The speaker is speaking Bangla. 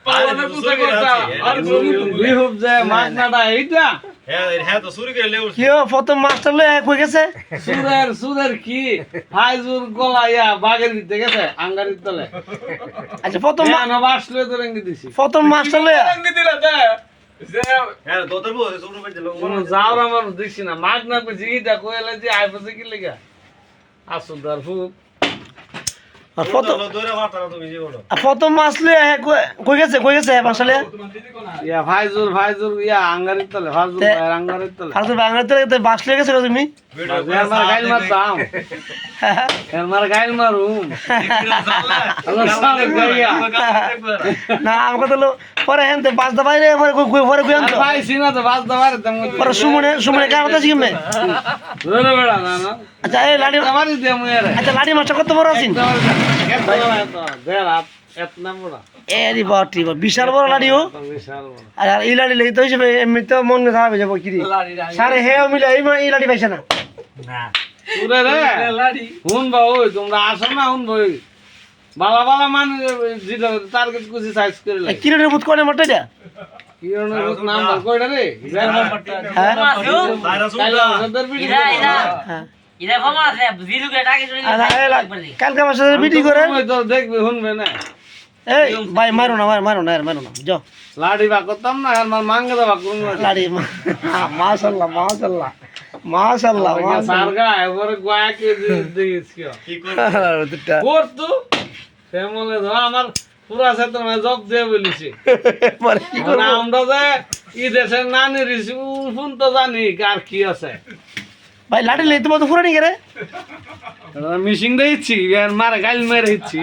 পালানা কুসা করতা আর বিহুব যে মাছনাটা এইটা হ্যাঁ তো চুরি করে লেউছ কিও প্রথম মাস্টার লয়ে কই গেছে সুরের কি ফাইজুর গলাইয়া বাগের দিতে গেছে আঙ্গারির তলে আচ্ছা প্রথম না বাসলে তো রেঙ্গি দিছি প্রথম মাস্টার লয়ে রেঙ্গি দিলা দে যে হ্যাঁ তোদের বউ ছোট ভাই দিল কোন যাওরা মানুষ দেখছি না মাগ না কইছি এটা কইলা যে আইপছে কি লাগা আসুদার ফুক আর প্রথম দৌড়া মারতা না তুমি জীবন প্রথম মাস লয়ে কই গেছে মাস্টার লয়ে ইয়া ফাইজুর ইয়া আঙ্গারির তলে ফাইজুর আঙ্গারির তলে ফালতু বাংলাতে তো বাস লয়ে গেছে তুমি আমার গাইল মারতাম আমার গাইল মারুম আল্লাহ সালে গাইয়া না আমাকে তো পরে হেনতে বাস দাবাই রে পরে কই আনতো ভাই সিনা তো বাস দাবারে তেম পরে সুমনে কার কথা শিখবে ধরে বেড়া না না আচ্ছা এই লাড়ি দাবারে দে মুয়ারে আচ্ছা লাড়ি মাস্টার কত বড় আছেন এরি বাটি বিশাল বড় লাড়িও আর এই লাড়ি লই তো হিসেবে এমনিতে মন খারাপ হয়ে যাবো কি রে সারে হেও মিলে এই লাড়ি পাইছে না পুরে রে হুন বা ওই তোমরা আসো না হুন ভাই বালা মানে যেটা টার্গেট কুছি সাইজ করে লাই কি রে বুত কোনে মটে দা কি রনের নাম বল কইডা রে হ্যাঁ সাইরা সুদা হ্যাঁ ইরা ফমা আছে জিলুকে টাকে চলে কালকে আমার সাথে মিটিং করে তো দেখবে শুনবে না এই ভাই মারো না যাও লাড়ি বা করতাম না আর মাঙ্গে দাবা কোন লাড়ি মাশাআল্লাহ সারগা এবারে গোয়া কে দিস কি করব কর তো ফেমলে ধর আমার পুরা ক্ষেত্র মানে জব দে বলিছি মানে কি করব আমরা যে ই দেশের নানি রিসি ফোন তো জানি কার কি আছে ভাই লাড়ি লই তোমার তো ফুরানি করে মিশিং দিচ্ছি মারে গাইল মেরে দিচ্ছি